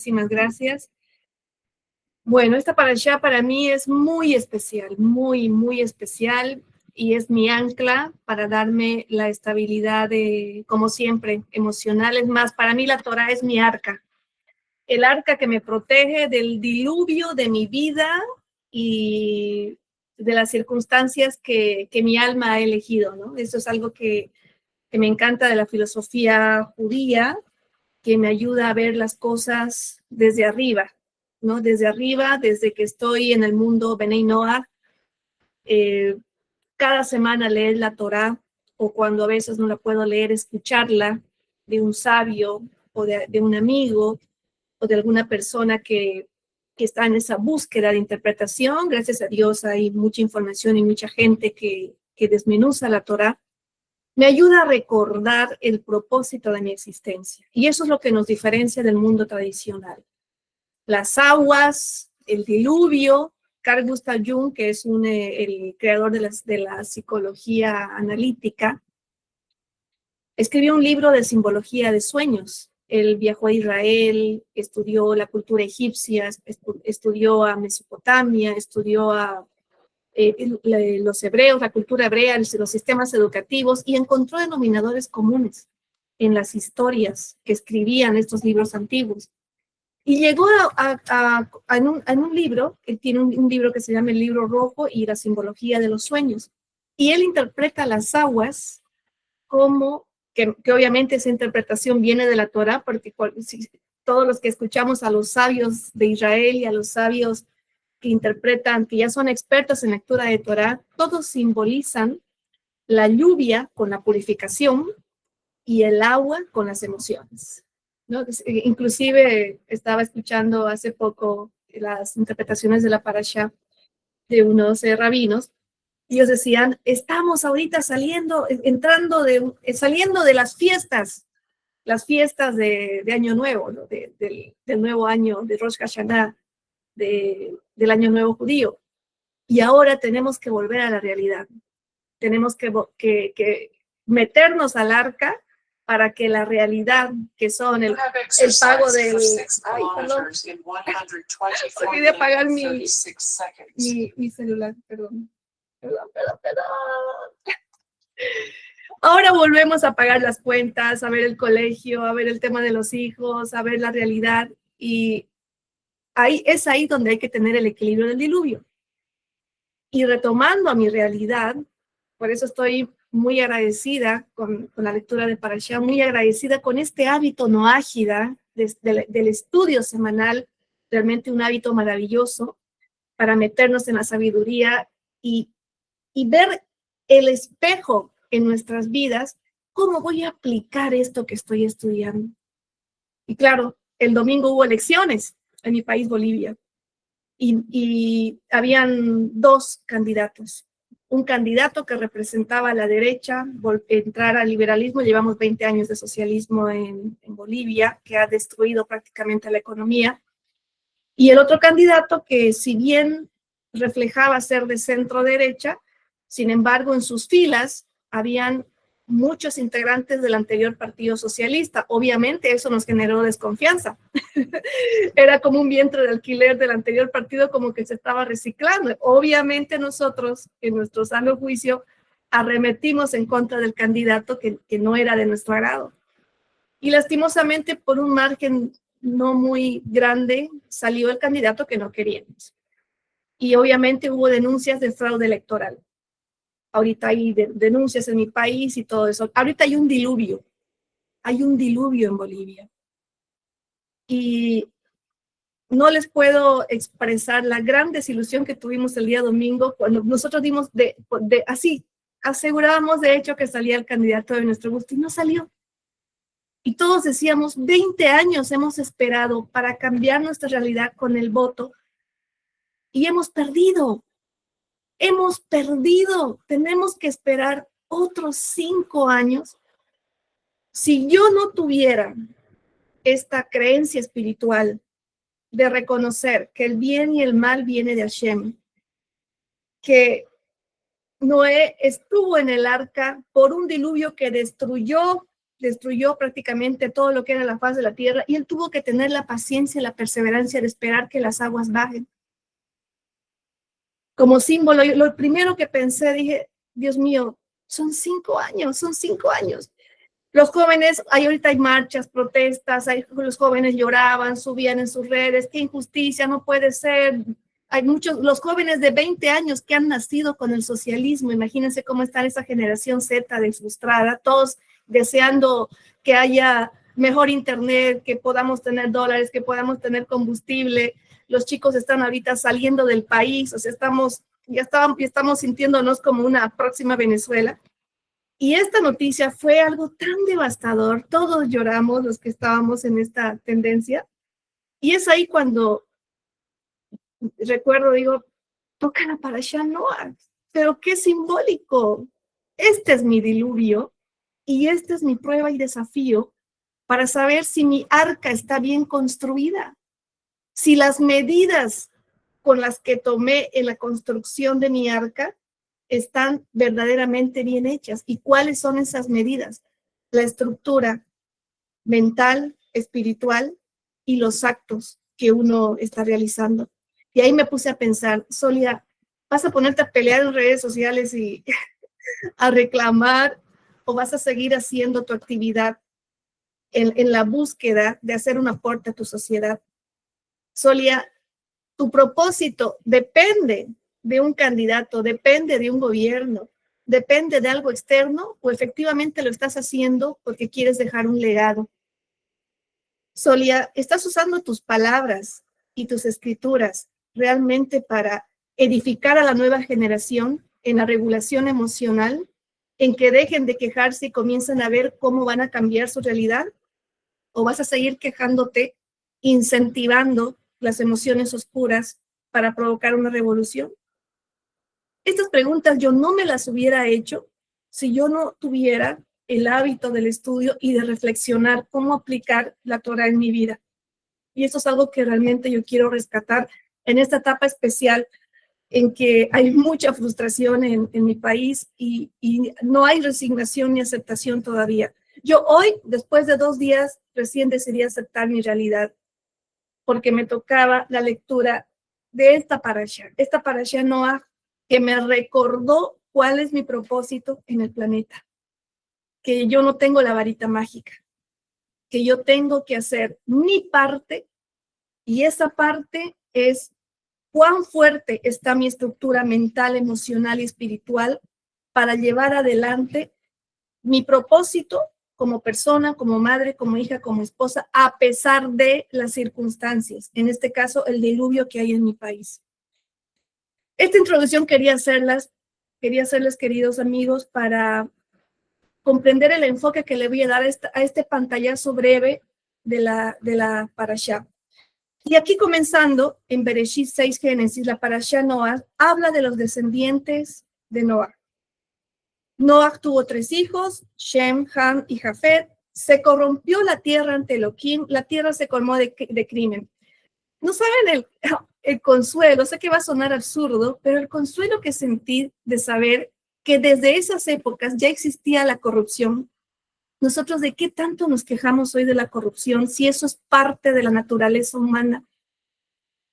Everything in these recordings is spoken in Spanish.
Muchísimas gracias. Bueno, esta parashá para mí es muy especial, muy, muy especial, y es mi ancla para darme la estabilidad de, como siempre, emocional. Es más, para mí la Torah es mi arca, el arca que me protege del diluvio de mi vida y de las circunstancias que mi alma ha elegido, ¿no? Eso es algo que me encanta de la filosofía judía, que me ayuda a ver las cosas desde arriba, ¿no? Desde arriba, desde que estoy en el mundo Benei Noach, cada semana leer la Torá, o cuando a veces no la puedo leer, escucharla de un sabio o de un amigo o de alguna persona que está en esa búsqueda de interpretación. Gracias a Dios hay mucha información y mucha gente que desmenuza la Torá. Me ayuda a recordar el propósito de mi existencia. Y eso es lo que nos diferencia del mundo tradicional. Las aguas, el diluvio. Carl Gustav Jung, que es el creador de la psicología analítica, escribió un libro de simbología de sueños. Él viajó a Israel, estudió la cultura egipcia, estudió a Mesopotamia, estudió a los hebreos, la cultura hebrea, los sistemas educativos, y encontró denominadores comunes en las historias que escribían estos libros antiguos. Y llegó en un libro, él tiene un libro que se llama El Libro Rojo y la simbología de los sueños. Y él interpreta las aguas como, que obviamente esa interpretación viene de la Torah, porque todos los que escuchamos a los sabios de Israel y a los sabios que interpretan, que ya son expertos en lectura de Torah, todos simbolizan la lluvia con la purificación y el agua con las emociones, ¿no? Inclusive estaba escuchando hace poco las interpretaciones de la parashá de unos rabinos, y ellos decían, estamos ahorita saliendo de las fiestas de Año Nuevo, ¿no? Del nuevo año, de Rosh Hashanah, del Año Nuevo judío. Y ahora tenemos que volver a la realidad. Tenemos que meternos al arca para que la realidad, que son el pago del... Ay, perdón. Olvidé apagar mi celular, perdón. Ahora volvemos a pagar las cuentas, a ver el colegio, a ver el tema de los hijos, a ver la realidad, y es ahí donde hay que tener el equilibrio del diluvio. Y retomando a mi realidad, por eso estoy muy agradecida con la lectura de Parashá, muy agradecida con este hábito noágida del estudio semanal, realmente un hábito maravilloso para meternos en la sabiduría y ver el espejo en nuestras vidas, cómo voy a aplicar esto que estoy estudiando. Y claro, el domingo hubo elecciones en mi país, Bolivia, y habían dos candidatos. Un candidato que representaba a la derecha, entrar al liberalismo. Llevamos 20 años de socialismo en Bolivia, que ha destruido prácticamente la economía. Y el otro candidato que, si bien reflejaba ser de centro derecha, sin embargo, en sus filas habían muchos integrantes del anterior Partido Socialista. Obviamente eso nos generó desconfianza. Era como un vientre de alquiler del anterior partido, como que se estaba reciclando. Obviamente nosotros, en nuestro sano juicio, arremetimos en contra del candidato que no era de nuestro agrado. Y lastimosamente, por un margen no muy grande, salió el candidato que no queríamos. Y obviamente hubo denuncias de fraude electoral. Ahorita hay denuncias en mi país y todo eso. Ahorita hay un diluvio en Bolivia. Y no les puedo expresar la gran desilusión que tuvimos el día domingo cuando nosotros dimos así, asegurábamos de hecho que salía el candidato de nuestro gusto y no salió. Y todos decíamos, 20 años hemos esperado para cambiar nuestra realidad con el voto y hemos perdido. Tenemos que esperar otros 5 años. Si yo no tuviera esta creencia espiritual de reconocer que el bien y el mal viene de Hashem, que Noé estuvo en el arca por un diluvio que destruyó destruyó prácticamente todo lo que era la faz de la tierra y él tuvo que tener la paciencia, la perseverancia de esperar que las aguas bajen. Como símbolo, lo primero que pensé, dije, Dios mío, son 5 años, son 5 años. Los jóvenes, ahorita hay marchas, protestas, los jóvenes lloraban, subían en sus redes, qué injusticia, no puede ser. Hay muchos, los jóvenes de 20 años que han nacido con el socialismo, imagínense cómo está esa generación Z de frustrada, todos deseando que haya mejor internet, que podamos tener dólares, que podamos tener combustible. Los chicos están ahorita saliendo del país, o sea, ya estamos sintiéndonos como una próxima Venezuela. Y esta noticia fue algo tan devastador, todos lloramos los que estábamos en esta tendencia, y es ahí cuando recuerdo, digo, toca la parashá Noah, pero qué simbólico. Este es mi diluvio y esta es mi prueba y desafío para saber si mi arca está bien construida, si las medidas con las que tomé en la construcción de mi arca están verdaderamente bien hechas. ¿Y cuáles son esas medidas? La estructura mental, espiritual y los actos que uno está realizando. Y ahí me puse a pensar, Solia, ¿vas a ponerte a pelear en redes sociales y a reclamar o vas a seguir haciendo tu actividad en la búsqueda de hacer un aporte a tu sociedad? Solia, tu propósito depende de un candidato, depende de un gobierno, depende de algo externo o efectivamente lo estás haciendo porque quieres dejar un legado. Solia, ¿estás usando tus palabras y tus escrituras realmente para edificar a la nueva generación en la regulación emocional, en que dejen de quejarse y comiencen a ver cómo van a cambiar su realidad? ¿O vas a seguir quejándote, incentivando las emociones oscuras para provocar una revolución? Estas preguntas yo no me las hubiera hecho si yo no tuviera el hábito del estudio y de reflexionar cómo aplicar la Torah en mi vida. Y eso es algo que realmente yo quiero rescatar en esta etapa especial en que hay mucha frustración en mi país y no hay resignación ni aceptación todavía. Yo hoy, después de 2 días, recién decidí aceptar mi realidad porque me tocaba la lectura de esta parashá Noah, que me recordó cuál es mi propósito en el planeta, que yo no tengo la varita mágica, que yo tengo que hacer mi parte, y esa parte es cuán fuerte está mi estructura mental, emocional y espiritual para llevar adelante mi propósito como persona, como madre, como hija, como esposa, a pesar de las circunstancias, en este caso el diluvio que hay en mi país. Esta introducción quería hacerles, queridos amigos, para comprender el enfoque que le voy a dar a este pantallazo breve de la parashá. Y aquí comenzando, en Bereshit 6, Génesis, la parashá Noah habla de los descendientes de Noah. Noah tuvo 3 hijos, Shem, Ham y Jafet. Se corrompió la tierra ante Elohim, la tierra se colmó de crimen. No saben el consuelo, sé que va a sonar absurdo, pero el consuelo que sentí de saber que desde esas épocas ya existía la corrupción. Nosotros, ¿de qué tanto nos quejamos hoy de la corrupción si eso es parte de la naturaleza humana?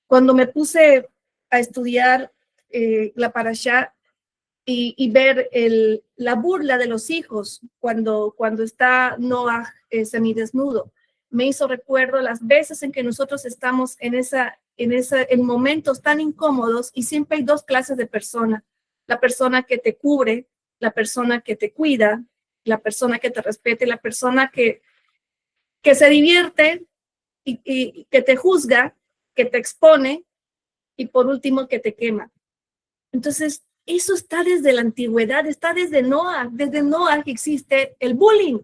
Cuando me puse a estudiar la parashá y ver la burla de los hijos cuando está Noah semidesnudo, me hizo recuerdo las veces en que nosotros estamos en momentos tan incómodos y siempre hay 2 clases de persona: la persona que te cubre, la persona que te cuida, la persona que te respete, la persona que se divierte y que te juzga, que te expone y por último que te quema. Entonces, eso está desde la antigüedad, está desde Noah que existe el bullying,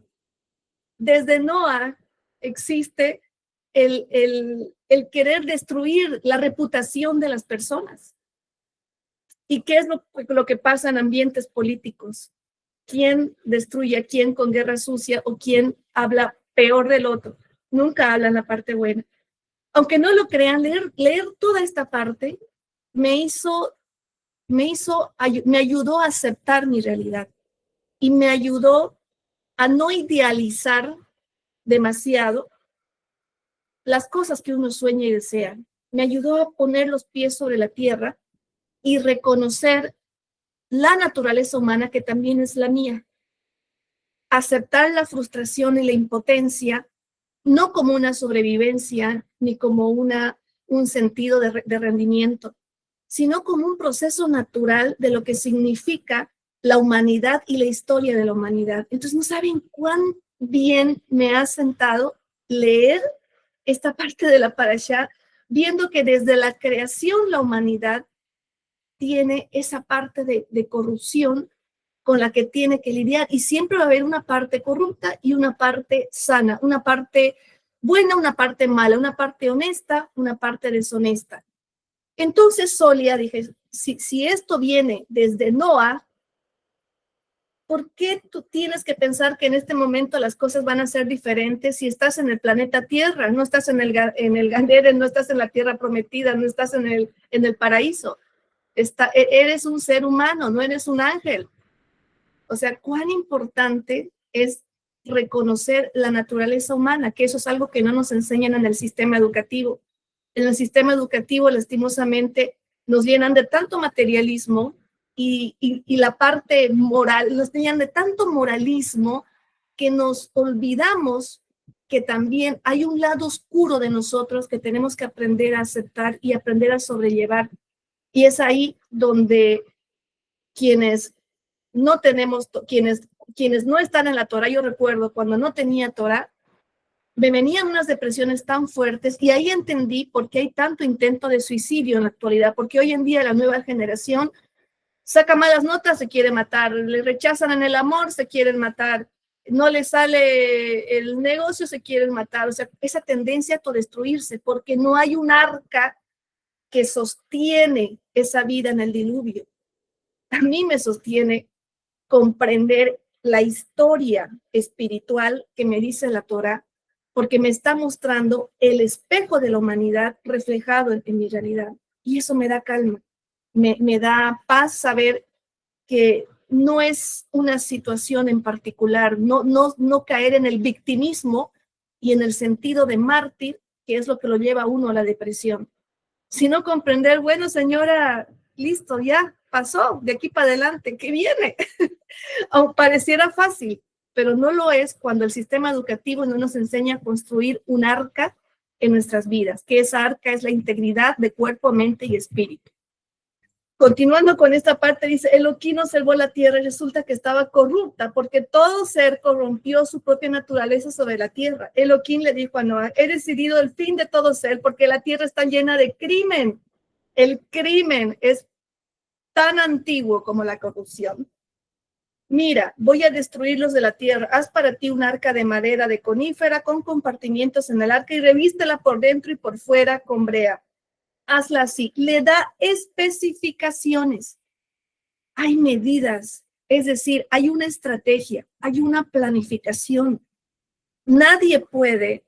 desde Noah existe el querer destruir la reputación de las personas. ¿Y qué es lo que pasa en ambientes políticos? ¿Quién destruye a quién con guerra sucia o quién habla peor del otro? Nunca hablan la parte buena. Aunque no lo crean, leer toda esta parte me ayudó a aceptar mi realidad y me ayudó a no idealizar demasiado las cosas que uno sueña y desea. Me ayudó a poner los pies sobre la tierra y reconocer la naturaleza humana que también es la mía. Aceptar la frustración y la impotencia, no como una sobrevivencia ni como un sentido de rendimiento, sino como un proceso natural de lo que significa la humanidad y la historia de la humanidad. Entonces, no saben cuán bien me ha sentado leer esta parte de la parashá, viendo que desde la creación la humanidad tiene esa parte de corrupción con la que tiene que lidiar, y siempre va a haber una parte corrupta y una parte sana, una parte buena, una parte mala, una parte honesta, una parte deshonesta. Entonces, Solia, dije, si esto viene desde Noah, ¿por qué tú tienes que pensar que en este momento las cosas van a ser diferentes si estás en el planeta Tierra, no estás en el Gan Eden, no estás en la tierra prometida, no estás en el paraíso? Eres un ser humano, no eres un ángel. O sea, cuán importante es reconocer la naturaleza humana, que eso es algo que no nos enseñan en el sistema educativo. En el sistema educativo, lastimosamente, nos llenan de tanto materialismo y la parte moral, nos llenan de tanto moralismo que nos olvidamos que también hay un lado oscuro de nosotros que tenemos que aprender a aceptar y aprender a sobrellevar. Y es ahí donde quienes no tenemos, quienes no están en la Torah, yo recuerdo cuando no tenía Torah, me venían unas depresiones tan fuertes y ahí entendí por qué hay tanto intento de suicidio en la actualidad, porque hoy en día la nueva generación saca malas notas, se quiere matar, le rechazan en el amor, se quieren matar, no le sale el negocio, se quieren matar. O sea, esa tendencia a autodestruirse, porque no hay un arca que sostiene esa vida en el diluvio. A mí me sostiene comprender la historia espiritual que me dice la Torah, porque me está mostrando el espejo de la humanidad reflejado en mi realidad. Y eso me da calma, me da paz saber que no es una situación en particular, no caer en el victimismo y en el sentido de mártir, que es lo que lo lleva a uno a la depresión, sino comprender, bueno, señora, listo, ya pasó, de aquí para adelante, ¿qué viene? Aunque pareciera fácil, pero no lo es cuando el sistema educativo no nos enseña a construir un arca en nuestras vidas, que esa arca es la integridad de cuerpo, mente y espíritu. Continuando con esta parte, dice, Elohim observó la tierra y resulta que estaba corrupta, porque todo ser corrompió su propia naturaleza sobre la tierra. Elohim le dijo a Noah, he decidido el fin de todo ser, porque la tierra está llena de crimen. El crimen es tan antiguo como la corrupción. Mira, voy a destruirlos de la tierra. Haz para ti un arca de madera de conífera con compartimientos en el arca y revístela por dentro y por fuera con brea. Hazla así. Le da especificaciones. Hay medidas, es decir, hay una estrategia, hay una planificación. Nadie puede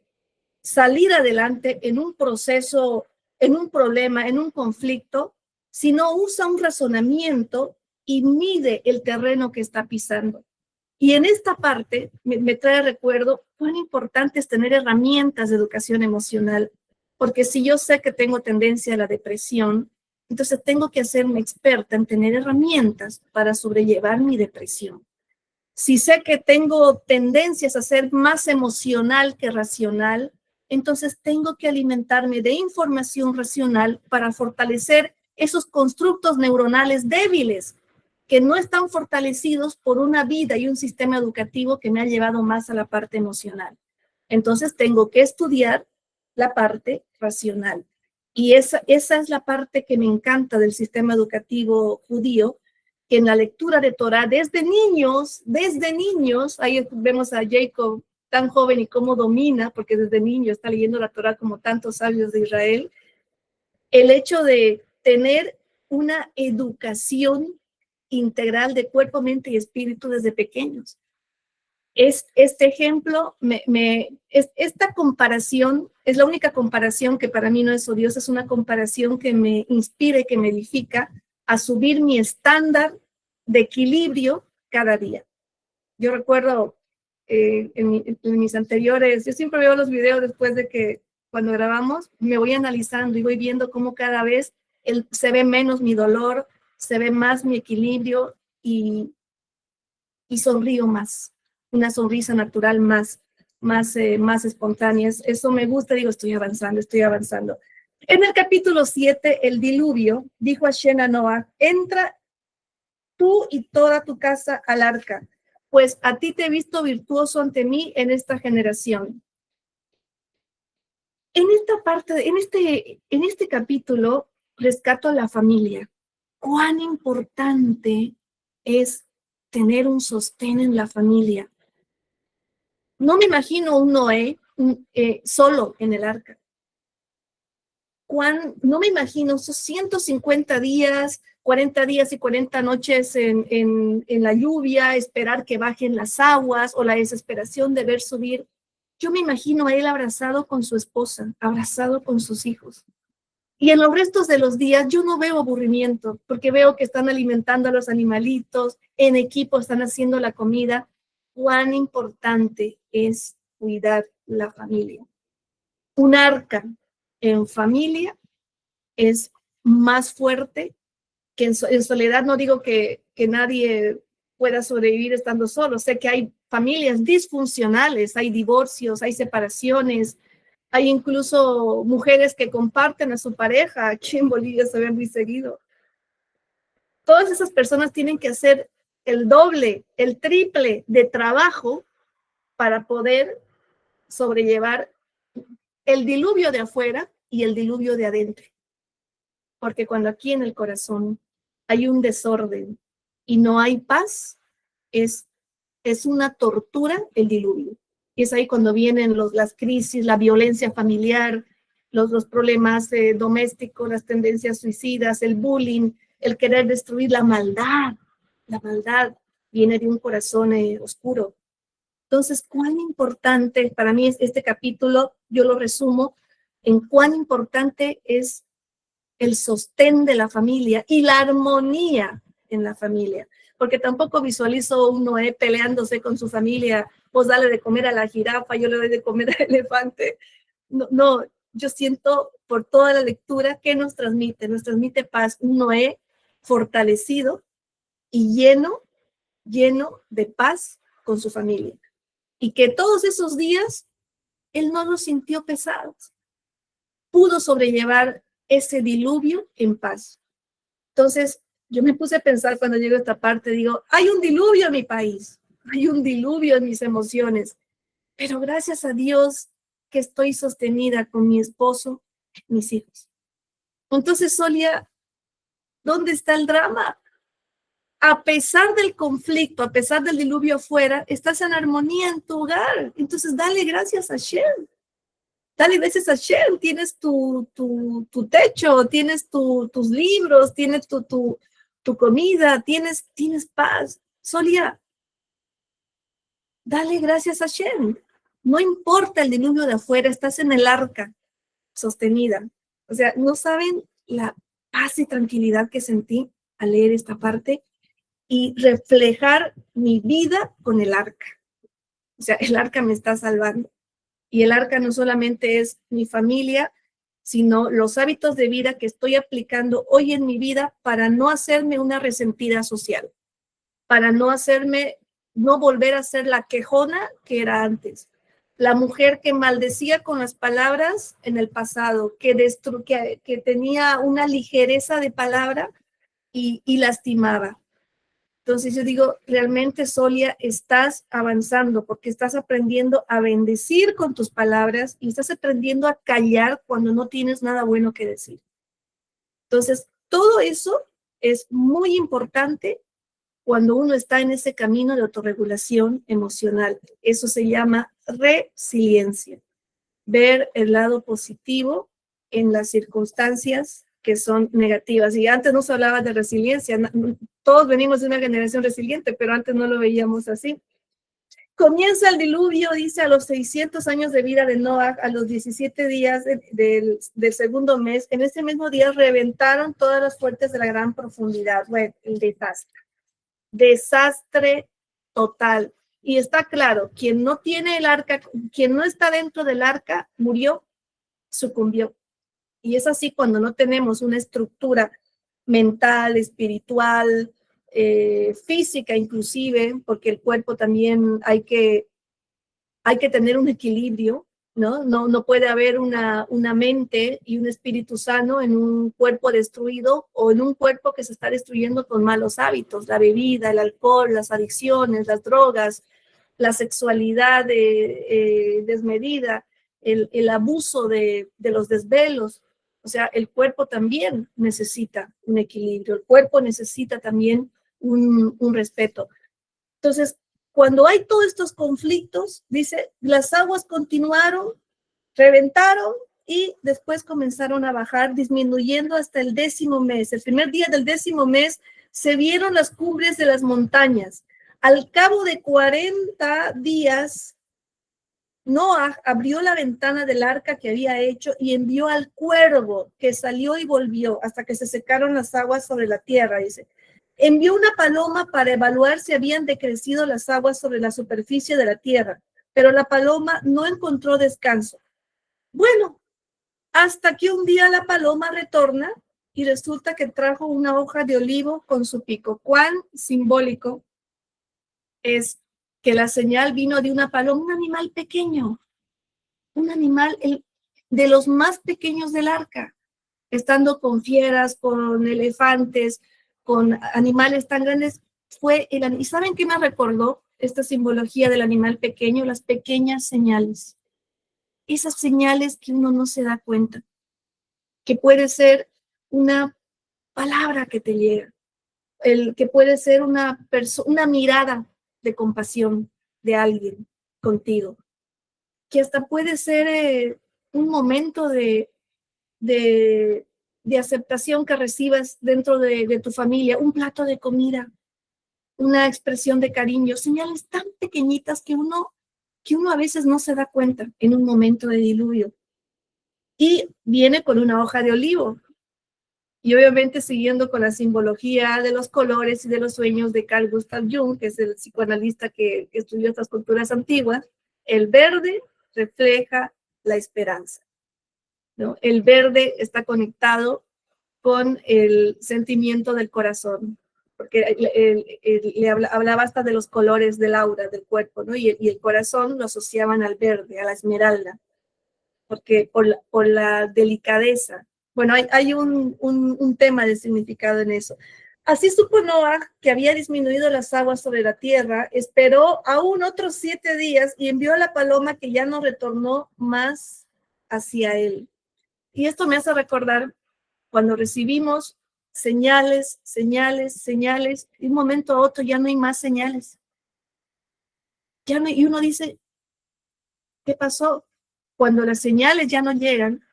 salir adelante en un proceso, en un problema, en un conflicto, si no usa un razonamiento y mide el terreno que está pisando. Y en esta parte me trae recuerdo cuán importante es tener herramientas de educación emocional, porque si yo sé que tengo tendencia a la depresión, entonces tengo que hacerme experta en tener herramientas para sobrellevar mi depresión. Si sé que tengo tendencias a ser más emocional que racional, entonces tengo que alimentarme de información racional para fortalecer esos constructos neuronales débiles que no están fortalecidos por una vida y un sistema educativo que me ha llevado más a la parte emocional. Entonces tengo que estudiar la parte racional. Y esa es la parte que me encanta del sistema educativo judío, que en la lectura de Torah, desde niños, ahí vemos a Jacob tan joven y cómo domina, porque desde niño está leyendo la Torah como tantos sabios de Israel, el hecho de tener una educación integral de cuerpo, mente y espíritu desde pequeños. Este ejemplo, esta comparación es la única comparación que para mí no es odiosa, es una comparación que me inspira y que me edifica a subir mi estándar de equilibrio cada día. Yo recuerdo en mis anteriores, yo siempre veo los videos después de que cuando grabamos, me voy analizando y voy viendo cómo cada vez se ve menos mi dolor, se ve más mi equilibrio y sonrío más, una sonrisa natural más espontánea. Eso me gusta, digo, estoy avanzando, estoy avanzando. En el capítulo 7, el diluvio, dijo Hashem a Noah, entra tú y toda tu casa al arca, pues a ti te he visto virtuoso ante mí en esta generación. En esta parte, en este capítulo, rescato a la familia. Cuán importante es tener un sostén en la familia. No me imagino un Noé solo en el arca. No me imagino esos 150 días, 40 días y 40 noches en la lluvia, esperar que bajen las aguas o la desesperación de ver subir. Yo me imagino a él abrazado con su esposa, abrazado con sus hijos. Y en los restos de los días yo no veo aburrimiento, porque veo que están alimentando a los animalitos, en equipo están haciendo la comida. Cuán importante es cuidar la familia. Un arca en familia es más fuerte que en soledad. No digo que nadie pueda sobrevivir estando solo. Sé que hay familias disfuncionales, hay divorcios, hay separaciones, hay incluso mujeres que comparten a su pareja. Aquí en Bolivia se ve muy seguido. Todas esas personas tienen que hacer el doble, el triple de trabajo para poder sobrellevar el diluvio de afuera y el diluvio de adentro. Porque cuando aquí en el corazón hay un desorden y no hay paz, es una tortura el diluvio. Y es ahí cuando vienen las crisis, la violencia familiar, los problemas domésticos, las tendencias suicidas, el bullying, el querer destruir, la maldad. La maldad viene de un corazón oscuro. Entonces, cuán importante para mí es este capítulo, yo lo resumo en cuán importante es el sostén de la familia y la armonía en la familia, porque tampoco visualizo un Noé peleándose con su familia, vos dale de comer a la jirafa, yo le doy de comer al elefante. No, yo siento por toda la lectura que nos transmite paz, un Noé fortalecido y lleno de paz con su familia. Y que todos esos días él no los sintió pesados, pudo sobrellevar ese diluvio en paz. Entonces, yo me puse a pensar cuando llego a esta parte, digo, hay un diluvio en mi país, hay un diluvio en mis emociones, pero gracias a Dios que estoy sostenida con mi esposo, mis hijos. Entonces, Solia, ¿dónde está el drama? A pesar del conflicto, a pesar del diluvio afuera, estás en armonía en tu hogar. Entonces, dale gracias a Hashem. Dale gracias a Hashem, tienes tu techo, tienes tus libros, tienes tu comida, tienes paz. Solia, dale gracias a Hashem. No importa el diluvio de afuera, estás en el arca sostenida. O sea, no saben la paz y tranquilidad que sentí al leer esta parte y reflejar mi vida con el arca. O sea, el arca me está salvando. Y el arca no solamente es mi familia, sino los hábitos de vida que estoy aplicando hoy en mi vida para no hacerme una resentida social, para no volver a ser la quejona que era antes, la mujer que maldecía con las palabras en el pasado, que tenía una ligereza de palabra y lastimaba. Entonces yo digo, realmente, Solia, estás avanzando porque estás aprendiendo a bendecir con tus palabras y estás aprendiendo a callar cuando no tienes nada bueno que decir. Entonces, todo eso es muy importante cuando uno está en ese camino de autorregulación emocional. Eso se llama resiliencia. Ver el lado positivo en las circunstancias que son negativas. Y antes no se hablaba de resiliencia. Todos venimos de una generación resiliente, pero antes no lo veíamos así. Comienza el diluvio, dice, a los 600 años de vida de Noah, a los 17 días del segundo mes. En ese mismo día reventaron todas las fuentes de la gran profundidad. Bueno, el desastre. Desastre total. Y está claro, quien no tiene el arca, quien no está dentro del arca, murió, sucumbió. Y es así cuando no tenemos una estructura mental, espiritual, física inclusive, porque el cuerpo también hay que tener un equilibrio, ¿no? No puede haber una mente y un espíritu sano en un cuerpo destruido o en un cuerpo que se está destruyendo con malos hábitos, la bebida, el alcohol, las adicciones, las drogas, la sexualidad desmedida, el abuso de los desvelos. O sea, el cuerpo también necesita un equilibrio, el cuerpo necesita también un respeto. Entonces, cuando hay todos estos conflictos, dice, las aguas continuaron, reventaron y después comenzaron a bajar, disminuyendo hasta el 10º mes. El primer día del 10º mes se vieron las cumbres de las montañas. Al cabo de 40 días, Noah abrió la ventana del arca que había hecho y envió al cuervo que salió y volvió hasta que se secaron las aguas sobre la tierra, dice. Envió una paloma para evaluar si habían decrecido las aguas sobre la superficie de la tierra, pero la paloma no encontró descanso. Bueno, hasta que un día la paloma retorna y resulta que trajo una hoja de olivo con su pico. Cuán simbólico es que la señal vino de una paloma, un animal pequeño, un animal de los más pequeños del arca, estando con fieras, con elefantes, con animales tan grandes, ¿Y saben qué me recordó esta simbología del animal pequeño? Las pequeñas señales. Esas señales que uno no se da cuenta, que puede ser una palabra que te llega, que puede ser una mirada de compasión de alguien contigo, que hasta puede ser un momento de aceptación que recibas dentro de tu familia, un plato de comida, una expresión de cariño, señales tan pequeñitas que uno a veces no se da cuenta en un momento de diluvio. Y viene con una hoja de olivo. Y obviamente siguiendo con la simbología de los colores y de los sueños de Carl Gustav Jung, que es el psicoanalista que estudió estas culturas antiguas, el verde refleja la esperanza, ¿no? El verde está conectado con el sentimiento del corazón, porque hablaba hasta de los colores del aura del cuerpo, ¿no? Y el corazón lo asociaban al verde, a la esmeralda, porque por la delicadeza. Bueno, hay un tema de significado en eso. Así supo Noah que había disminuido las aguas sobre la tierra, esperó aún otros 7 días y envió a la paloma que ya no retornó más hacia él. Y esto me hace recordar cuando recibimos señales, de un momento a otro ya no hay más señales. Y uno dice, ¿qué pasó? Cuando las señales ya no llegan,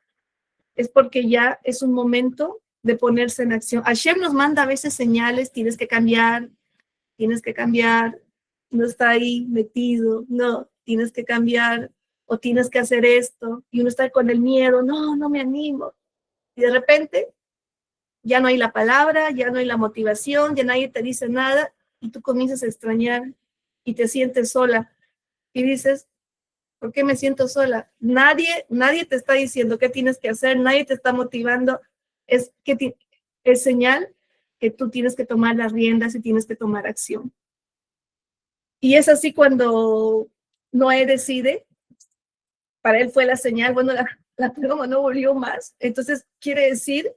es porque ya es un momento de ponerse en acción. Hashem nos manda a veces señales, tienes que cambiar, no está ahí metido, no, tienes que cambiar, o tienes que hacer esto, y uno está con el miedo, no me animo. Y de repente ya no hay la palabra, ya no hay la motivación, ya nadie te dice nada, y tú comienzas a extrañar y te sientes sola. Y dices, ¿por qué me siento sola? Nadie te está diciendo qué tienes que hacer, nadie te está motivando. Es señal que tú tienes que tomar las riendas y tienes que tomar acción. Y es así cuando Noé decide, para él fue la señal, bueno, la paloma no volvió más. Entonces quiere decir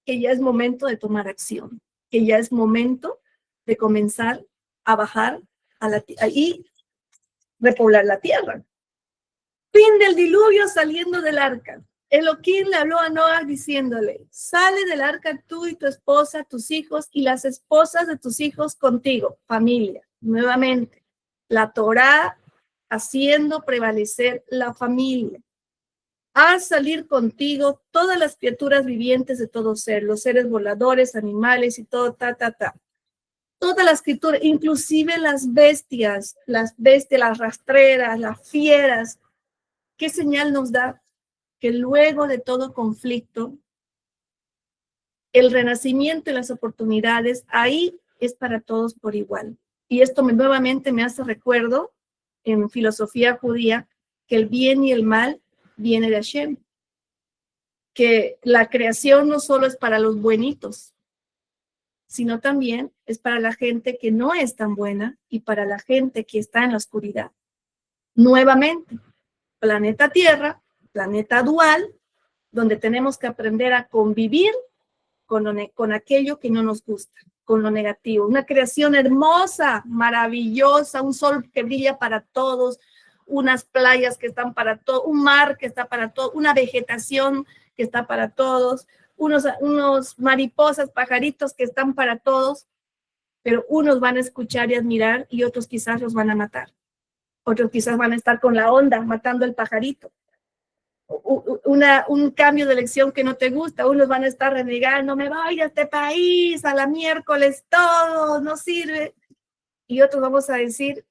que ya es momento de tomar acción, que ya es momento de comenzar a bajar y repoblar la tierra. Fin del diluvio saliendo del arca. Elohim le habló a Noah diciéndole, sale del arca tú y tu esposa, tus hijos y las esposas de tus hijos contigo, familia. Nuevamente, la Torá haciendo prevalecer la familia. Haz salir contigo todas las criaturas vivientes de todo ser, los seres voladores, animales y todo, Todas las criaturas, inclusive las bestias, las rastreras, las fieras. ¿Qué señal nos da? Que luego de todo conflicto, el renacimiento y las oportunidades, ahí es para todos por igual. Y esto nuevamente me hace recuerdo en filosofía judía que el bien y el mal viene de Hashem, que la creación no solo es para los buenitos, sino también es para la gente que no es tan buena y para la gente que está en la oscuridad. Nuevamente, planeta Tierra, planeta dual, donde tenemos que aprender a convivir con aquello que no nos gusta, con lo negativo. Una creación hermosa, maravillosa, un sol que brilla para todos, unas playas que están para todos, un mar que está para todos, una vegetación que está para todos, unos mariposas, pajaritos que están para todos, pero unos van a escuchar y admirar y otros quizás los van a matar. Otros quizás van a estar con la onda matando el pajarito. Un cambio de elección que no te gusta, unos van a estar renegando, me voy a este país, a la miércoles todo, no sirve. Y otros vamos a decir,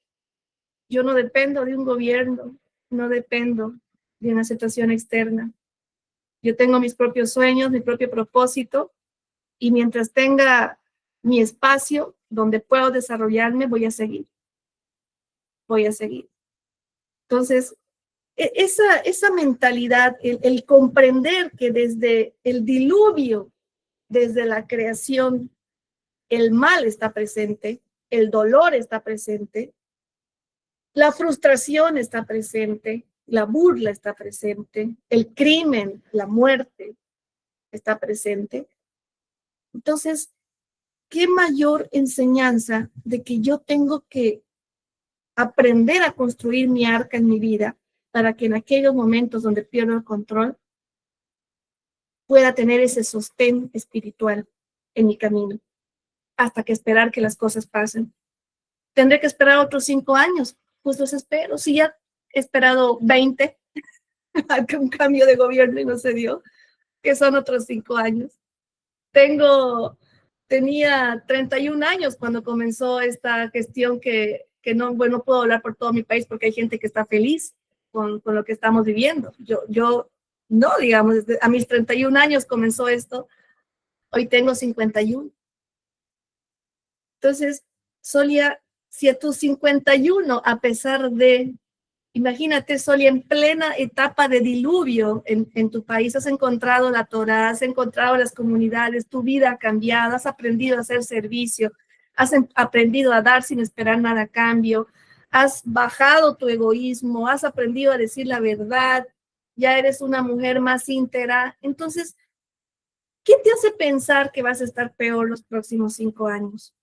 yo no dependo de un gobierno, no dependo de una situación externa. Yo tengo mis propios sueños, mi propio propósito, y mientras tenga mi espacio donde puedo desarrollarme, voy a seguir. Voy a seguir. Entonces, esa mentalidad, el comprender que desde el diluvio, desde la creación, el mal está presente, el dolor está presente, la frustración está presente, la burla está presente, el crimen, la muerte está presente. Entonces, ¿qué mayor enseñanza de que yo tengo que aprender a construir mi arca en mi vida para que en aquellos momentos donde pierdo el control pueda tener ese sostén espiritual en mi camino, hasta que esperar que las cosas pasen? Tendré que esperar otros 5 años, pues los espero. Si ya he esperado 20, a que un cambio de gobierno y no se dio, que son otros 5 años. Tenía 31 años cuando comenzó esta gestión que no, bueno, puedo hablar por todo mi país porque hay gente que está feliz con lo que estamos viviendo. Yo no, digamos, a mis 31 años comenzó esto, hoy tengo 51. Entonces, Solia, si a tus 51, a pesar de, imagínate, Solia, en plena etapa de diluvio en tu país, has encontrado la Torá, has encontrado las comunidades, tu vida ha cambiado, has aprendido a hacer servicio, has aprendido a dar sin esperar nada a cambio, has bajado tu egoísmo, has aprendido a decir la verdad, ya eres una mujer más íntegra. Entonces, ¿qué te hace pensar que vas a estar peor los próximos 5 años?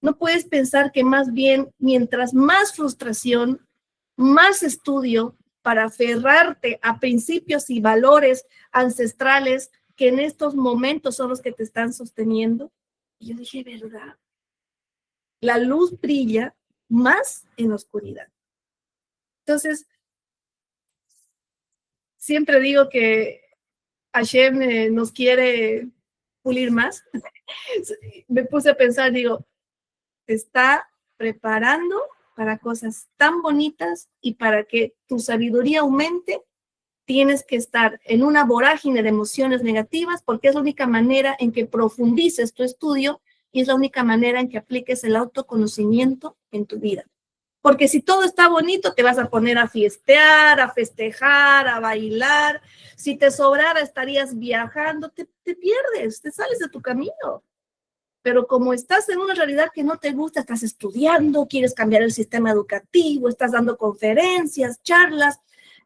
No puedes pensar que más bien, mientras más frustración, más estudio para aferrarte a principios y valores ancestrales que en estos momentos son los que te están sosteniendo. Y yo dije, ¿verdad? La luz brilla más en la oscuridad. Entonces, siempre digo que Hashem nos quiere pulir más. Me puse a pensar, digo, te está preparando para cosas tan bonitas y para que tu sabiduría aumente, tienes que estar en una vorágine de emociones negativas porque es la única manera en que profundices tu estudio y es la única manera en que apliques el autoconocimiento en tu vida. Porque si todo está bonito, te vas a poner a fiestear, a festejar, a bailar. Si te sobrara, estarías viajando, te pierdes, te sales de tu camino. Pero como estás en una realidad que no te gusta, estás estudiando, quieres cambiar el sistema educativo, estás dando conferencias, charlas,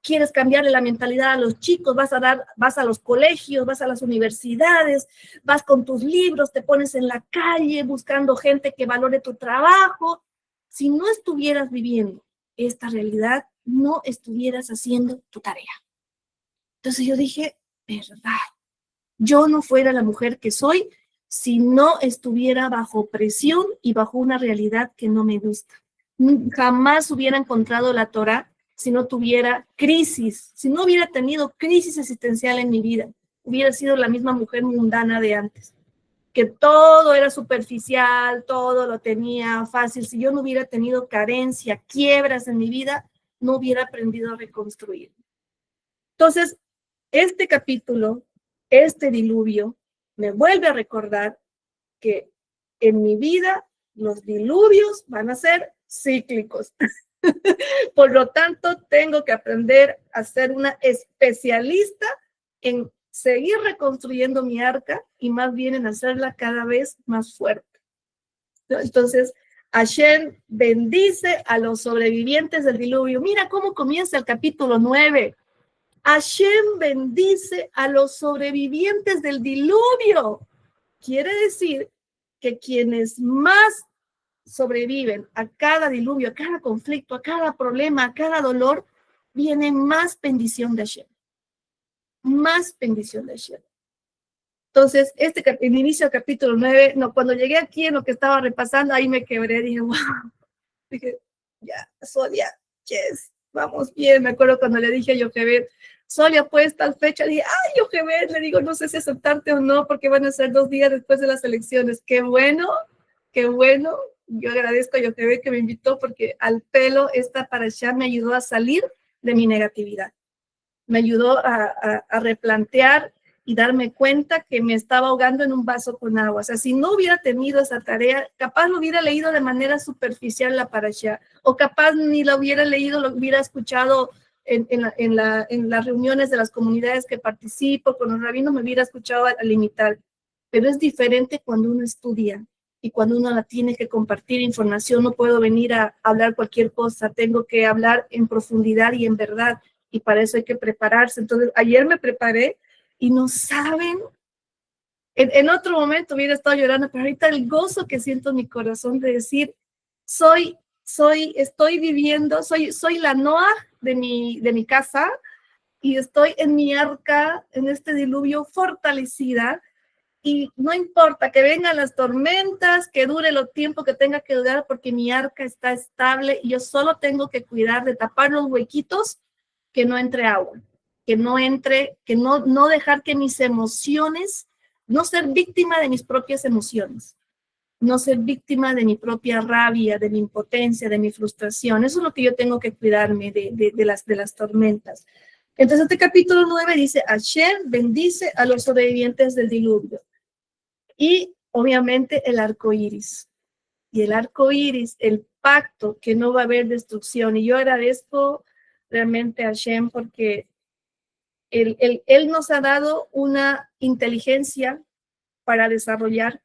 quieres cambiarle la mentalidad a los chicos, vas a los colegios, vas a las universidades, vas con tus libros, te pones en la calle buscando gente que valore tu trabajo. Si no estuvieras viviendo esta realidad, no estuvieras haciendo tu tarea. Entonces yo dije, verdad, yo no fuera la mujer que soy si no estuviera bajo presión y bajo una realidad que no me gusta. Jamás hubiera encontrado la Torá si no tuviera crisis, si no hubiera tenido crisis existencial en mi vida. Hubiera sido la misma mujer mundana de antes, que todo era superficial, todo lo tenía fácil. Si yo no hubiera tenido carencia, quiebras en mi vida, no hubiera aprendido a reconstruir. Entonces, este capítulo, este diluvio, me vuelve a recordar que en mi vida los diluvios van a ser cíclicos. Por lo tanto, tengo que aprender a ser una especialista en seguir reconstruyendo mi arca y más bien en hacerla cada vez más fuerte. Entonces, Hashem bendice a los sobrevivientes del diluvio. Mira cómo comienza el capítulo 9. Hashem bendice a los sobrevivientes del diluvio. Quiere decir que quienes más sobreviven a cada diluvio, a cada conflicto, a cada problema, a cada dolor, viene más bendición de Hashem. Más bendición de Hashem. Entonces, el inicio del capítulo 9, no, cuando llegué aquí en lo que estaba repasando, ahí me quebré, dije, wow. Dije, ya, Solia, yes, vamos bien. Me acuerdo cuando le dije a Yochebed, Solia, pues tal fecha, dije, ay, Yochebed, le digo, no sé si aceptarte o no, porque van a ser 2 días después de las elecciones. Qué bueno, qué bueno. Yo agradezco a Yochebed que me invitó, porque al pelo esta parashá me ayudó a salir de mi negatividad. Me ayudó a replantear y darme cuenta que me estaba ahogando en un vaso con agua. O sea, si no hubiera tenido esa tarea, capaz lo hubiera leído de manera superficial la parashá, o capaz ni la hubiera leído, lo hubiera escuchado en las reuniones de las comunidades que participo, con los rabinos me hubiera escuchado al limitar. Pero es diferente cuando uno estudia y cuando uno la tiene que compartir información. No puedo venir a hablar cualquier cosa, tengo que hablar en profundidad y en verdad, y para eso hay que prepararse. Entonces, ayer me preparé y no saben, en otro momento hubiera estado llorando, pero ahorita el gozo que siento en mi corazón de decir, estoy viviendo, soy la Noah de mi casa, y estoy en mi arca, en este diluvio fortalecida, y no importa que vengan las tormentas, que dure lo tiempo que tenga que durar, porque mi arca está estable y yo solo tengo que cuidar de tapar los huequitos, que no entre agua, que no entre, que no dejar que mis emociones, no ser víctima de mis propias emociones, no ser víctima de mi propia rabia, de mi impotencia, de mi frustración. Eso es lo que yo tengo que cuidarme de las tormentas. Entonces, este capítulo 9 dice, Hashem bendice a los sobrevivientes del diluvio. Y obviamente el arco iris. Y el arco iris, el pacto que no va a haber destrucción. Y yo agradezco realmente a Hashem porque él nos ha dado una inteligencia para desarrollar.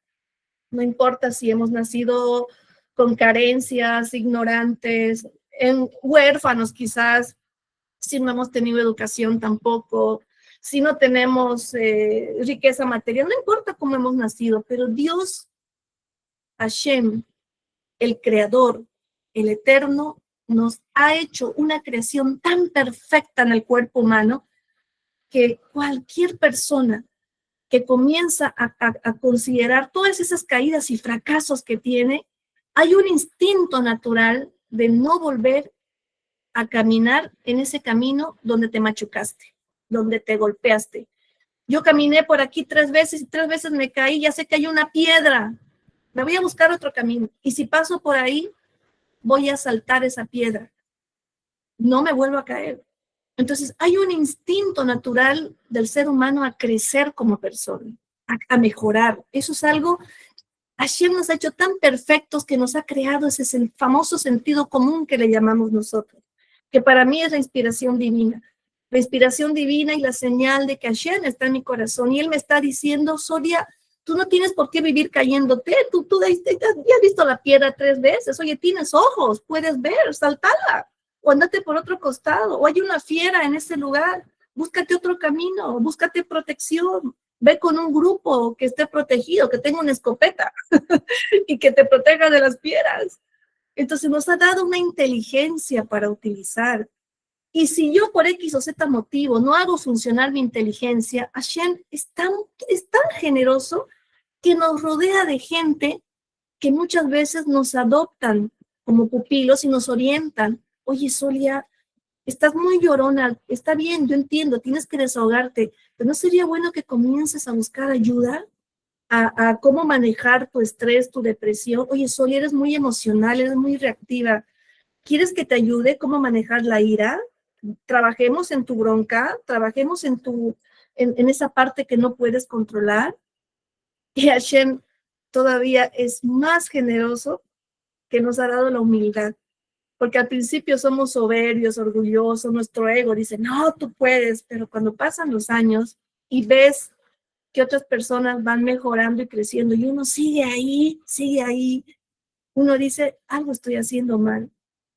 No importa si hemos nacido con carencias, ignorantes, huérfanos quizás, si no hemos tenido educación tampoco, si no tenemos riqueza material, no importa cómo hemos nacido, pero Dios, Hashem, el Creador, el Eterno, nos ha hecho una creación tan perfecta en el cuerpo humano que cualquier persona que comienza a considerar todas esas caídas y fracasos que tiene, hay un instinto natural de no volver a caminar en ese camino donde te machucaste, donde te golpeaste. Yo caminé por aquí 3 veces y 3 veces me caí, ya sé que hay una piedra, me voy a buscar otro camino. Y si paso por ahí, voy a saltar esa piedra. No me vuelvo a caer. Entonces, hay un instinto natural del ser humano a crecer como persona, a mejorar. Eso es algo, Hashem nos ha hecho tan perfectos que nos ha creado ese famoso sentido común que le llamamos nosotros, que para mí es la inspiración divina. La inspiración divina y la señal de que Hashem está en mi corazón. Y Él me está diciendo, Soria, tú no tienes por qué vivir cayéndote. Tú ya has visto la piedra 3 veces. Oye, tienes ojos, puedes ver, saltala. O andate por otro costado, o hay una fiera en ese lugar, búscate otro camino, búscate protección, ve con un grupo que esté protegido, que tenga una escopeta y que te proteja de las fieras. Entonces nos ha dado una inteligencia para utilizar. Y si yo por X o Z motivo no hago funcionar mi inteligencia, Hashem es tan generoso que nos rodea de gente que muchas veces nos adoptan como pupilos y nos orientan. Oye, Solia, estás muy llorona, está bien, yo entiendo, tienes que desahogarte, pero ¿no sería bueno que comiences a buscar ayuda a cómo manejar tu estrés, tu depresión? Oye, Solia, eres muy emocional, eres muy reactiva. ¿Quieres que te ayude cómo manejar la ira? Trabajemos en tu bronca, trabajemos en esa parte que no puedes controlar. Y Hashem todavía es más generoso, que nos ha dado la humildad. Porque al principio somos soberbios, orgullosos, nuestro ego dice, no, tú puedes, pero cuando pasan los años y ves que otras personas van mejorando y creciendo y uno sigue ahí, uno dice, algo estoy haciendo mal.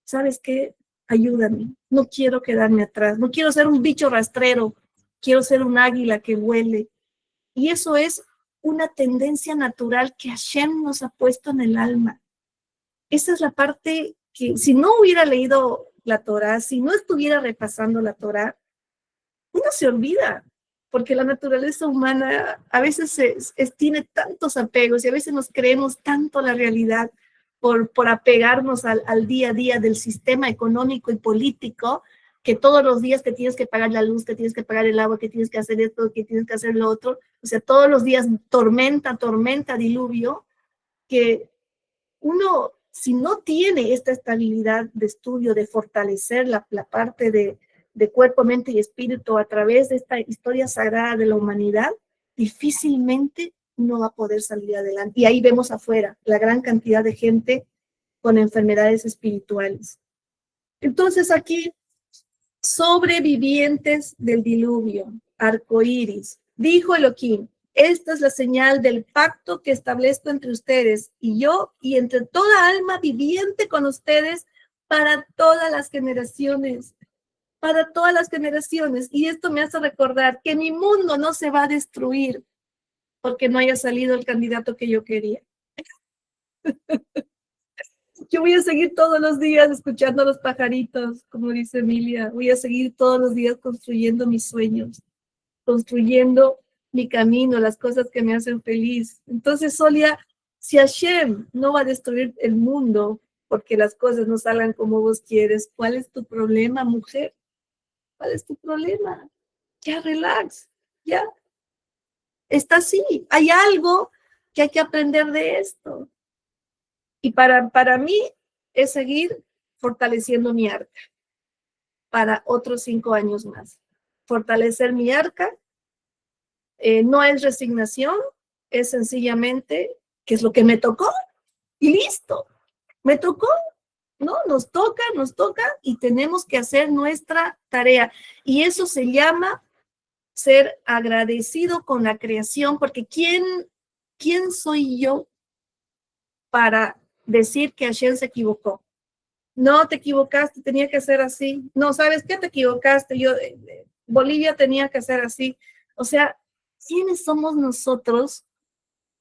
¿Sabes qué? Ayúdame. No quiero quedarme atrás. No quiero ser un bicho rastrero. Quiero ser un águila que vuele. Y eso es una tendencia natural que Hashem nos ha puesto en el alma. Esa es la parte que si no hubiera leído la Torá, si no estuviera repasando la Torá, uno se olvida, porque la naturaleza humana a veces tiene tantos apegos y a veces nos creemos tanto la realidad por apegarnos al día a día del sistema económico y político, que todos los días que tienes que pagar la luz, que tienes que pagar el agua, que tienes que hacer esto, que tienes que hacer lo otro, o sea, todos los días tormenta, diluvio, que uno, si no tiene esta estabilidad de estudio, de fortalecer la parte de cuerpo, mente y espíritu a través de esta historia sagrada de la humanidad, difícilmente uno va a poder salir adelante. Y ahí vemos afuera la gran cantidad de gente con enfermedades espirituales. Entonces aquí, sobrevivientes del diluvio, arcoíris, dijo Elohim, esta es la señal del pacto que establezco entre ustedes y yo y entre toda alma viviente con ustedes para todas las generaciones. Para todas las generaciones. Y esto me hace recordar que mi mundo no se va a destruir porque no haya salido el candidato que yo quería. Yo voy a seguir todos los días escuchando a los pajaritos, como dice Emilia. Voy a seguir todos los días construyendo mis sueños, construyendo mi camino, las cosas que me hacen feliz. Entonces, Solia, si Hashem no va a destruir el mundo porque las cosas no salgan como vos quieres, ¿cuál es tu problema, mujer? ¿Cuál es tu problema? Ya, relax, ya. Está así. Hay algo que hay que aprender de esto. Y para mí es seguir fortaleciendo mi arca para otros 5 años más. Fortalecer mi arca no es resignación, es sencillamente que es lo que me tocó y listo. Me tocó, ¿no? Nos toca y tenemos que hacer nuestra tarea. Y eso se llama ser agradecido con la creación, porque ¿quién soy yo para decir que Hashem se equivocó? No, te equivocaste, tenía que ser así. No, ¿sabes qué? Te equivocaste. Bolivia tenía que ser así. O sea, ¿quiénes somos nosotros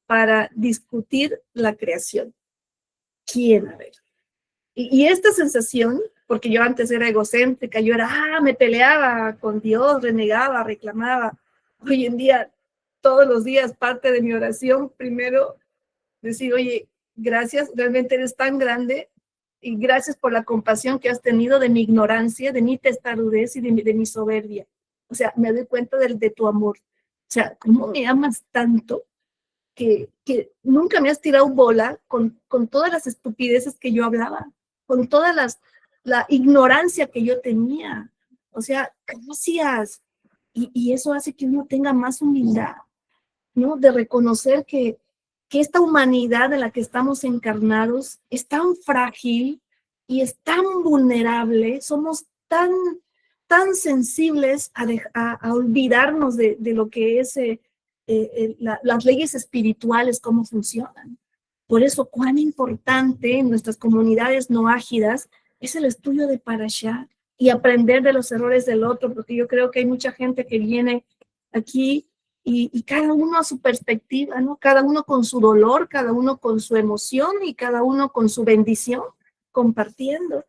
para discutir la creación? ¿Quién? A ver. Y esta sensación, porque yo antes era egocéntrica, yo me peleaba con Dios, renegaba, reclamaba. Hoy en día, todos los días, parte de mi oración, primero decir, oye, gracias, realmente eres tan grande y gracias por la compasión que has tenido de mi ignorancia, de mi testarudez y de mi soberbia. O sea, me doy cuenta de tu amor. O sea, ¿cómo me amas tanto que nunca me has tirado bola con todas las estupideces que yo hablaba, con toda la ignorancia que yo tenía? O sea, gracias. Y eso hace que uno tenga más humildad, ¿no? De reconocer que esta humanidad en la que estamos encarnados es tan frágil y es tan vulnerable, somos tan sensibles a olvidarnos de lo que es las leyes espirituales, cómo funcionan. Por eso, cuán importante en nuestras comunidades no ágidas es el estudio de Parashá y aprender de los errores del otro, porque yo creo que hay mucha gente que viene aquí y cada uno a su perspectiva, ¿no? Cada uno con su dolor, cada uno con su emoción y cada uno con su bendición, compartiendo.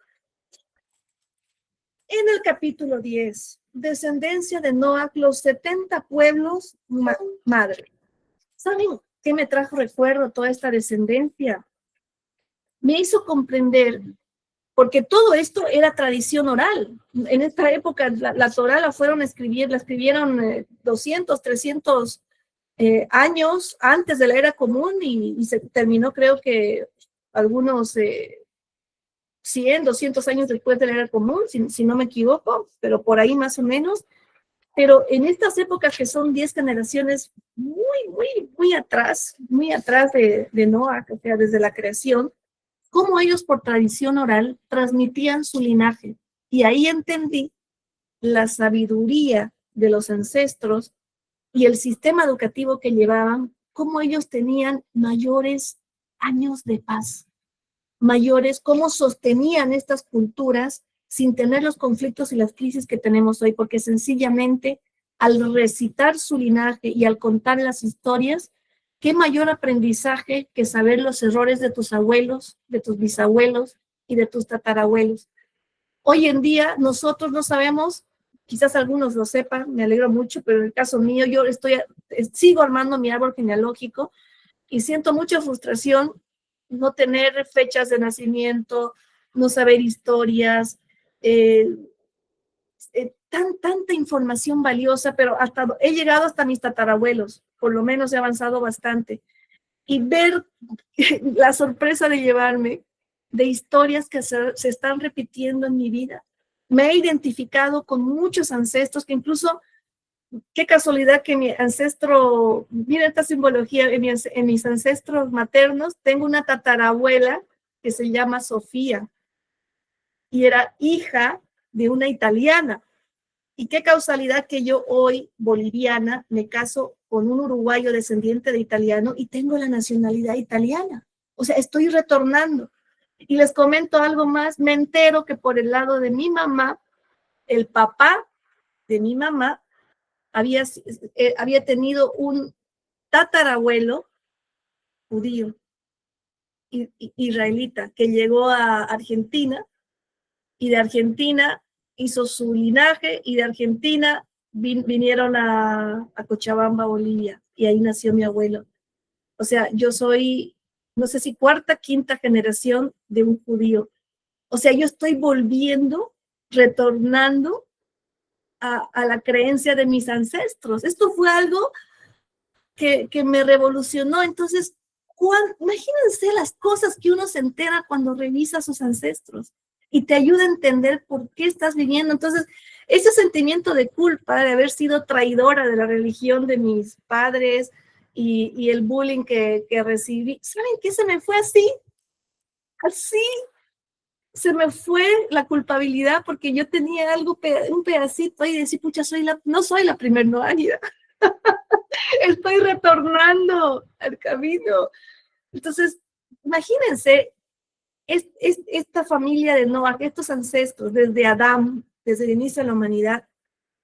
En el capítulo 10, descendencia de Noach, los 70 pueblos madre. ¿Saben qué me trajo recuerdo toda esta descendencia? Me hizo comprender, porque todo esto era tradición oral. En esta época la Torá la escribieron 200, 300 años antes de la era común y se terminó, creo que algunos 100, 200 años después de la era común, si no me equivoco, pero por ahí más o menos. Pero en estas épocas que son 10 generaciones muy muy atrás de Noah, o sea, desde la creación, cómo ellos por tradición oral transmitían su linaje. Y ahí entendí la sabiduría de los ancestros y el sistema educativo que llevaban, cómo ellos tenían mayores años de paz, mayores, cómo sostenían estas culturas sin tener los conflictos y las crisis que tenemos hoy, porque sencillamente al recitar su linaje y al contar las historias, qué mayor aprendizaje que saber los errores de tus abuelos, de tus bisabuelos y de tus tatarabuelos. Hoy en día nosotros no sabemos, quizás algunos lo sepan, me alegro mucho, pero en el caso mío yo sigo armando mi árbol genealógico y siento mucha frustración no tener fechas de nacimiento, no saber historias, tanta información valiosa, pero he llegado hasta mis tatarabuelos, por lo menos he avanzado bastante, y ver la sorpresa de llevarme de historias que se están repitiendo en mi vida. Me he identificado con muchos ancestros que incluso, qué casualidad que mi ancestro, mira esta simbología, en mis ancestros maternos, tengo una tatarabuela que se llama Sofía y era hija de una italiana. Y qué causalidad que yo hoy, boliviana, me caso con un uruguayo descendiente de italiano y tengo la nacionalidad italiana. O sea, estoy retornando. Y les comento algo más, me entero que por el lado de mi mamá, el papá de mi mamá había tenido un tatarabuelo judío, israelita, que llegó a Argentina y de Argentina hizo su linaje y de Argentina vinieron a Cochabamba, Bolivia, y ahí nació mi abuelo. O sea, yo soy, no sé si cuarta, quinta generación de un judío. O sea, yo estoy volviendo, retornando a la creencia de mis ancestros. Esto fue algo que me revolucionó. Entonces, imagínense las cosas que uno se entera cuando revisa a sus ancestros y te ayuda a entender por qué estás viviendo. Entonces, ese sentimiento de culpa de haber sido traidora de la religión de mis padres y el bullying que recibí, ¿saben qué? Se me fue así, se me fue la culpabilidad porque yo tenía algo, un pedacito ahí de decir, pucha, no soy la primer noáida. Estoy retornando al camino. Entonces, imagínense, esta familia de Noah, estos ancestros, desde Adán, desde el inicio de la humanidad,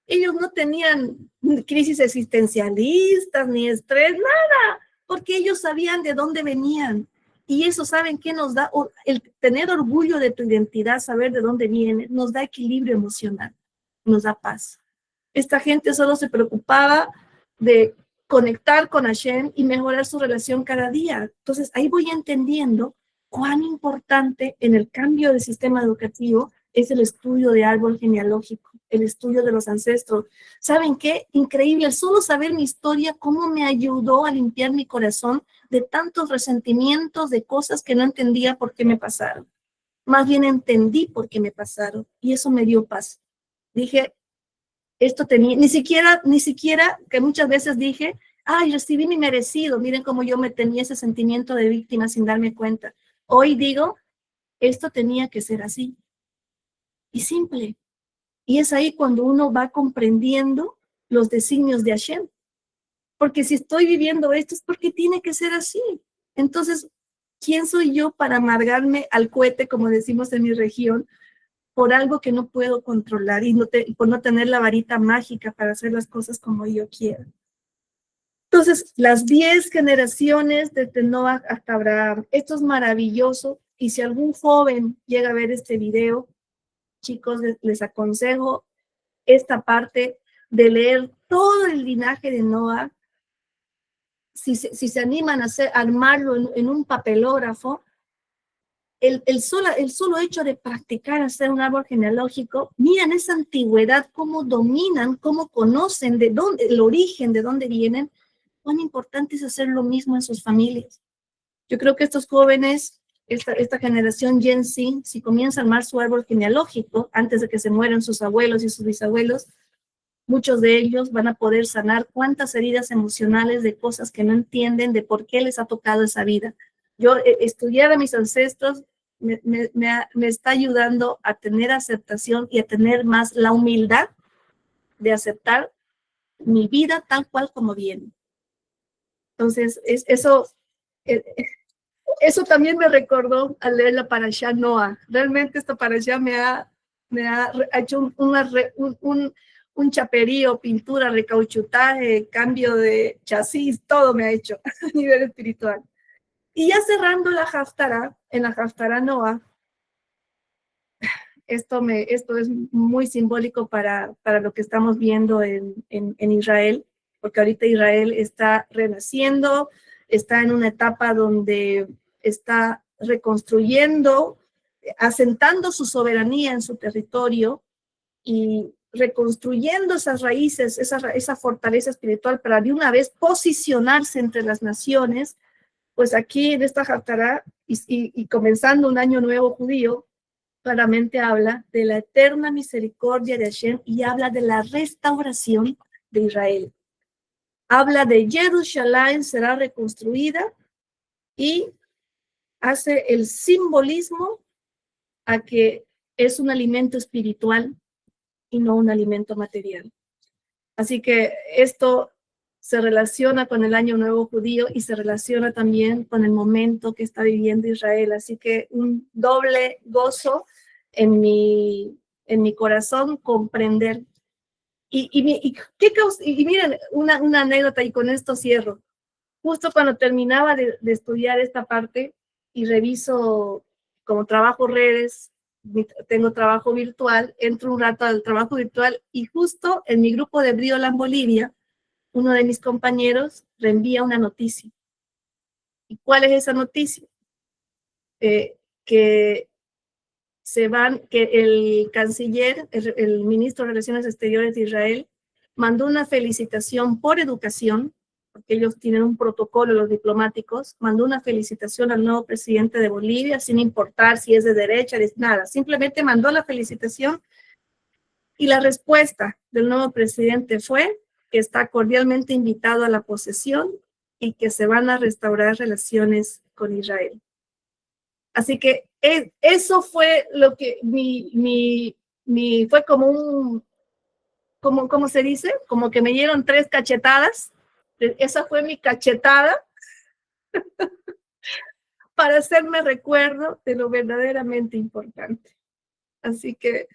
ellos no tenían crisis existencialistas, ni estrés, nada, porque ellos sabían de dónde venían. Y eso, ¿saben qué nos da? El tener orgullo de tu identidad, saber de dónde viene, nos da equilibrio emocional, nos da paz. Esta gente solo se preocupaba de conectar con Hashem y mejorar su relación cada día. Entonces, ahí voy entendiendo cuán importante en el cambio del sistema educativo es el estudio de árbol genealógico, el estudio de los ancestros. ¿Saben qué? Increíble, solo saber mi historia, cómo me ayudó a limpiar mi corazón de tantos resentimientos, de cosas que no entendía por qué me pasaron. Más bien entendí por qué me pasaron y eso me dio paz. Dije, esto tenía, ni siquiera, que muchas veces dije, ay, recibí mi merecido, miren cómo yo me tenía ese sentimiento de víctima sin darme cuenta. Hoy digo, esto tenía que ser así. Y simple. Y es ahí cuando uno va comprendiendo los designios de Hashem. Porque si estoy viviendo esto es porque tiene que ser así. Entonces, ¿quién soy yo para amargarme al cohete, como decimos en mi región, por algo que no puedo controlar y por no tener la varita mágica para hacer las cosas como yo quiero? Entonces, las 10 generaciones desde Noah hasta Abraham, esto es maravilloso. Y si algún joven llega a ver este video, chicos, les aconsejo esta parte de leer todo el linaje de Noah. Si se animan a armarlo en un papelógrafo, el solo hecho de practicar hacer un árbol genealógico, miran esa antigüedad, cómo dominan, cómo conocen de dónde, el origen, de dónde vienen, cuán importante es hacer lo mismo en sus familias. Yo creo que estos jóvenes, esta generación Gen Z, si comienzan a armar su árbol genealógico antes de que se mueran sus abuelos y sus bisabuelos, muchos de ellos van a poder sanar cuántas heridas emocionales de cosas que no entienden, de por qué les ha tocado esa vida. Yo estudiar a mis ancestros me está ayudando a tener aceptación y a tener más la humildad de aceptar mi vida tal cual como viene. Entonces, eso también me recordó al leer la Parashá Noah. Realmente esta Parashá me ha hecho un chaperío, pintura, recauchutaje, cambio de chasis, todo me ha hecho a nivel espiritual. Y ya cerrando la Haftará, en la Haftará Noah, esto es muy simbólico para lo que estamos viendo en Israel, porque ahorita Israel está renaciendo, está en una etapa donde está reconstruyendo, asentando su soberanía en su territorio y reconstruyendo esas raíces, esa fortaleza espiritual para de una vez posicionarse entre las naciones. Pues aquí en esta Haftará y comenzando un año nuevo judío, claramente habla de la eterna misericordia de Hashem y habla de la restauración de Israel. Habla de Jerusalén será reconstruida y hace el simbolismo a que es un alimento espiritual y no un alimento material. Así que esto se relaciona con el Año Nuevo Judío y se relaciona también con el momento que está viviendo Israel. Así que un doble gozo en mi corazón comprender. Y miren, una anécdota y con esto cierro. Justo cuando terminaba de estudiar esta parte y reviso como trabajo redes, tengo trabajo virtual, entro un rato al trabajo virtual y justo en mi grupo de Brioland Bolivia, uno de mis compañeros reenvía una noticia. ¿Y cuál es esa noticia? Que el canciller, el ministro de Relaciones Exteriores de Israel, mandó una felicitación por educación, porque ellos tienen un protocolo, los diplomáticos, mandó una felicitación al nuevo presidente de Bolivia, sin importar si es de derecha, nada, simplemente mandó la felicitación y la respuesta del nuevo presidente fue que está cordialmente invitado a la posesión y que se van a restaurar relaciones con Israel. Así que eso fue lo que fue como ¿cómo se dice? Como que me dieron 3 cachetadas. Esa fue mi cachetada para hacerme recuerdo de lo verdaderamente importante. Así que,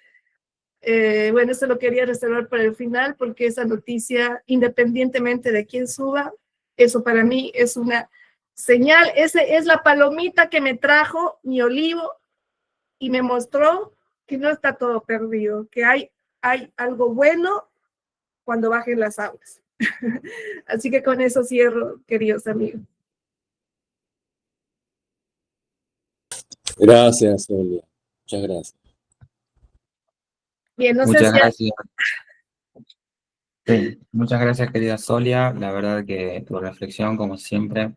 bueno, eso lo quería reservar para el final porque esa noticia, independientemente de quién suba, eso para mí es una señal, es la palomita que me trajo mi olivo y me mostró que no está todo perdido, que hay algo bueno cuando bajen las aguas. Así que con eso cierro, queridos amigos. Gracias, Solia. Muchas gracias. Bien, no Muchas sé si... gracias. Sí, muchas gracias, querida Solia. La verdad que tu reflexión, como siempre,